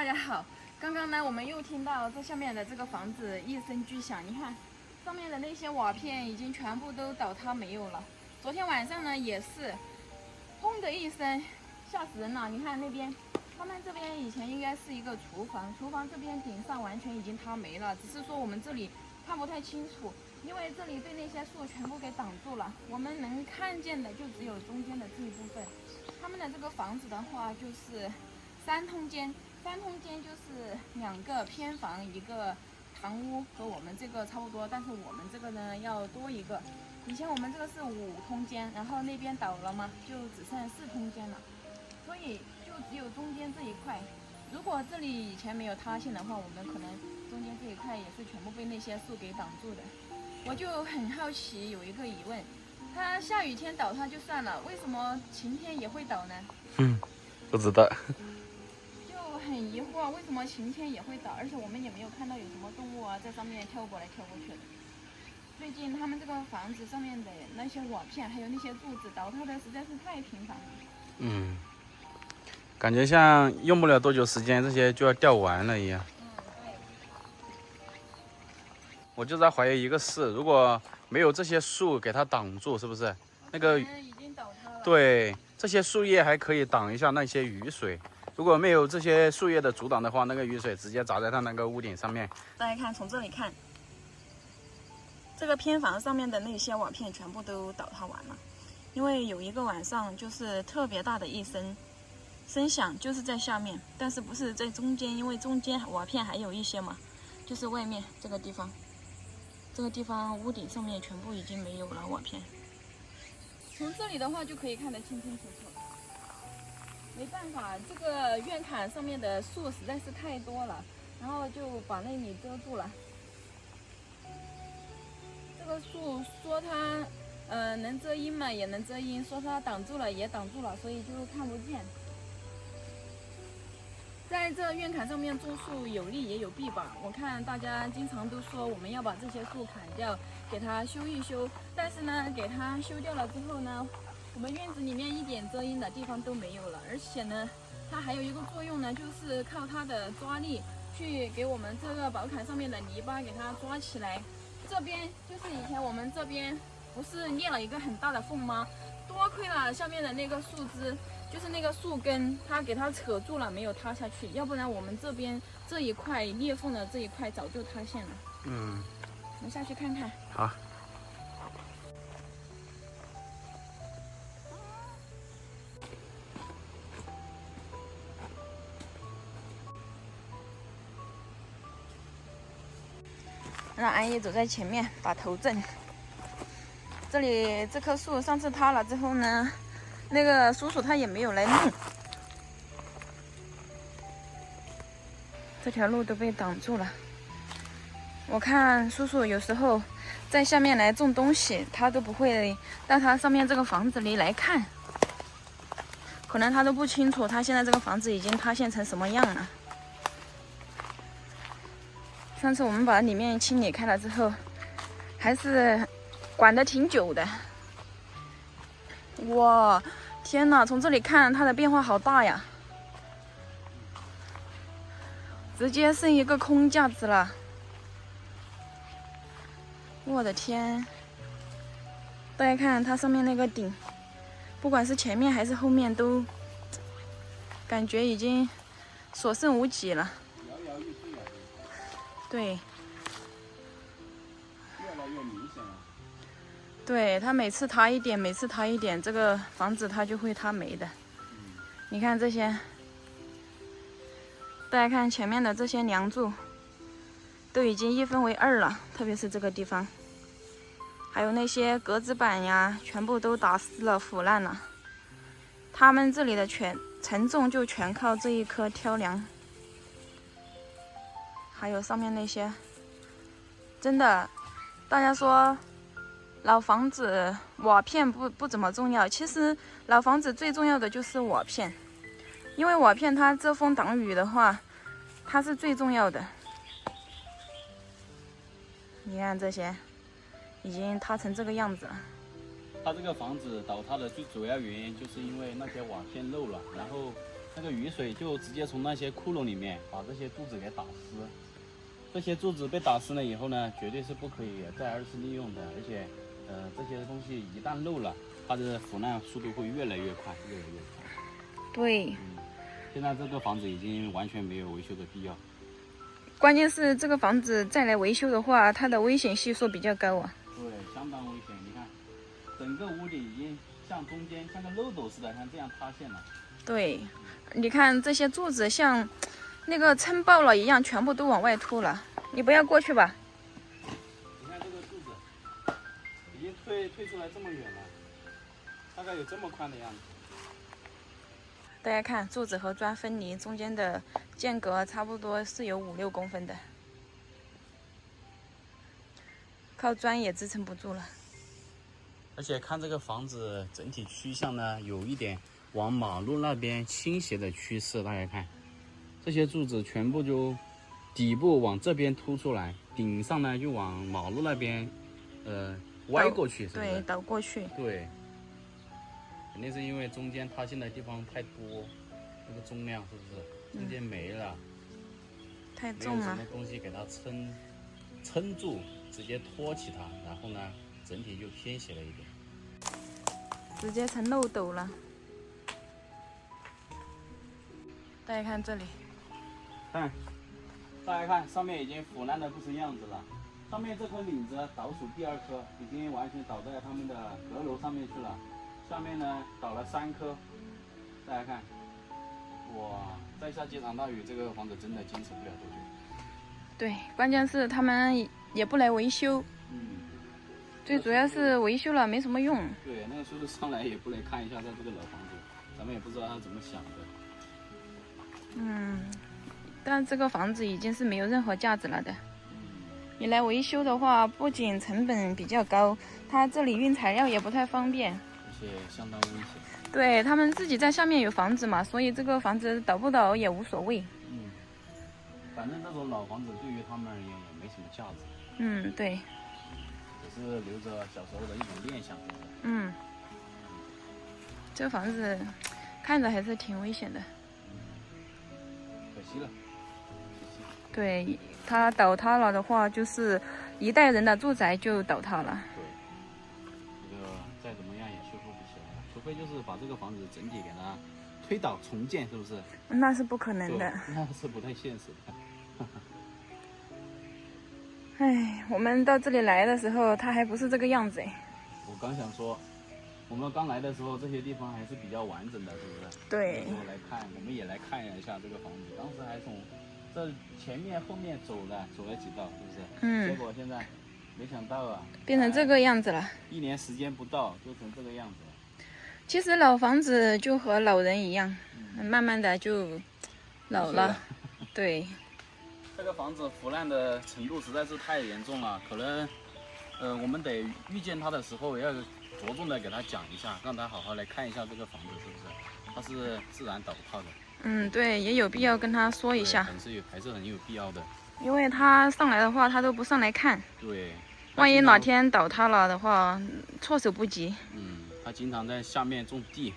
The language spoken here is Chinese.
家好。刚刚呢，我们又听到这下面的这个房子一声巨响，你看上面的那些瓦片已经全部都倒塌没有了。昨天晚上呢也是，轰的一声，吓死人了。你看那边，他们这边以前应该是一个厨房，厨房这边顶上完全已经塌没了，只是说我们这里看不太清楚，因为这里被那些树全部给挡住了，我们能看见的就只有中间的这一部分。他们的这个房子的话就是3通间。3通间就是2个偏房，1个堂屋，和我们这个差不多，但是我们这个呢要多1个。以前我们这个是5通间，然后那边倒了嘛，就只剩4通间了，所以就只有中间这一块。如果这里以前没有塌陷的话，我们可能中间这一块也是全部被那些树给挡住的。我就很好奇，有一个疑问，它下雨天倒它就算了，为什么晴天也会倒呢？不知道。很疑惑，为什么晴天也会倒？而且我们也没有看到有什么动物啊在上面跳过来跳过去的。最近他们这个房子上面的那些瓦片，还有那些柱子倒塌的实在是太频繁了。感觉像用不了多久时间，这些就要掉完了一样。对。我就在怀疑一个事，如果没有这些树给它挡住，是不是那个已经倒塌了？对，这些树叶还可以挡一下那些雨水。如果没有这些树叶的阻挡的话，那个雨水直接砸在它那个屋顶上面。大家看，从这里看，这个偏房上面的那些瓦片全部都倒塌完了。因为有一个晚上就是特别大的一声响，就是在下面，但是不是在中间，因为中间瓦片还有一些嘛，就是外面这个地方，屋顶上面全部已经没有了瓦片。从这里的话就可以看得清清楚楚。没办法，这个院坎上面的树实在是太多了，然后就把那里遮住了。这个树说它能遮阴嘛，也能遮阴；说它挡住了也挡住了，所以就看不见。在这院坎上面种树有利也有弊吧。我看大家经常都说我们要把这些树砍掉，给它修一修，但是呢，给它修掉了之后呢，我们院子里面一点遮阴的地方都没有了，而且呢，它还有一个作用呢，就是靠它的抓力去给我们这个宝坎上面的泥巴给它抓起来。这边就是以前我们这边不是裂了一个很大的缝吗？多亏了下面的那个树枝，就是那个树根，它给它扯住了，没有塌下去，要不然我们这边这一块裂缝的这一块早就塌陷了。我们下去看看。好。让安逸走在前面，把头正。这里这棵树上次塌了之后呢，那个叔叔他也没有来弄，这条路都被挡住了。我看叔叔有时候在下面来种东西，他都不会到他上面这个房子里来看，可能他都不清楚他现在这个房子已经塌陷成什么样了。上次我们把里面清理开了之后，还是管得挺久的。哇，天哪！从这里看它的变化好大呀，直接剩一个空架子了。我的天！大家看它上面那个顶，不管是前面还是后面，都感觉已经所剩无几了。对，越来越明显了。对，它每次塌一点，每次塌一点，这个房子它就会塌没的。你看这些，大家看前面的这些梁柱，都已经1分为2了，特别是这个地方，还有那些格子板呀，全部都打湿了、腐烂了。他们这里的承重就全靠这一颗挑梁。还有上面那些，真的，大家说老房子瓦片不怎么重要，其实老房子最重要的就是瓦片，因为瓦片它遮风挡雨的话，它是最重要的。你看这些已经塌成这个样子了。它这个房子倒塌的最主要原因就是因为那些瓦片漏了，然后那个雨水就直接从那些窟窿里面把这些柱子给打湿。这些柱子被打湿了以后呢，绝对是不可以再二次利用的，而且，这些东西一旦漏了，它的腐烂速度会越来越快，越来越快。对，现在这个房子已经完全没有维修的必要。关键是这个房子再来维修的话，它的危险系数比较高啊。对，相当危险。你看，整个屋顶已经向中间像个漏斗似的，像这样塌陷了。对，你看这些柱子像那个撑爆了一样，全部都往外凸了。你不要过去吧。你看这个柱子已经退出来这么远了，大概有这么宽的样子。大家看，柱子和砖分离，中间的间隔差不多是有5、6公分的，靠砖也支撑不住了。而且看这个房子整体趋向呢，有一点往马路那边倾斜的趋势。大家看，这些柱子全部就底部往这边凸出来，顶上呢就往马路那边歪过去，是不是？对，倒过去。对。肯定是因为中间塌陷的地方太多，那个重量是不是中间没了，太重了，没有什么东西给它撑住，直接托起它，然后呢，整体就偏斜了一点，直接成漏斗了。大家看这里，大家看上面已经腐烂的不成样子了，上面这颗领子倒数第2颗，已经完全倒在他们的阁楼上面去了。下面呢倒了3颗，大家看，哇！再下几场大雨，这个房子真的坚持不了多久。对，关键是他们也不来维修，最主要是维修了没什么用。对，那个叔叔上来也不来看一下他这个老房子，咱们也不知道他怎么想的。但这个房子已经是没有任何价值了的。你来维修的话，不仅成本比较高，它这里运材料也不太方便。而且相当危险。对，他们自己在下面有房子嘛，所以这个房子倒不倒也无所谓。反正这种老房子对于他们而言也没什么价值。对。只是留着小时候的一种念想。这个房子看着还是挺危险的。可惜了。对，它倒塌了的话，就是一代人的住宅就倒塌了。再怎么样也修复不起来了，除非就是把这个房子整体给它推倒重建，是不是？那是不可能的，那是不太现实的。哎，我们到这里来的时候，它还不是这个样子哎。我刚想说，我们刚来的时候，这些地方还是比较完整的，是不是？对。我来看，我们也来看一下这个房子，当时还从这前面后面走了几道，是不是？结果现在。没想到啊，变成这个样子了。1年时间不到就成这个样子了。其实老房子就和老人一样，慢慢的就老了。对。这个房子腐烂的程度实在是太严重了，可能，我们得遇见他的时候要着重的给他讲一下，让他好好来看一下这个房子是不是，它是自然倒塌的。对，也有必要跟他说一下。还是很有必要的。因为他上来的话，他都不上来看。对。万一哪天倒塌了的话，措手不及。他经常在下面种地，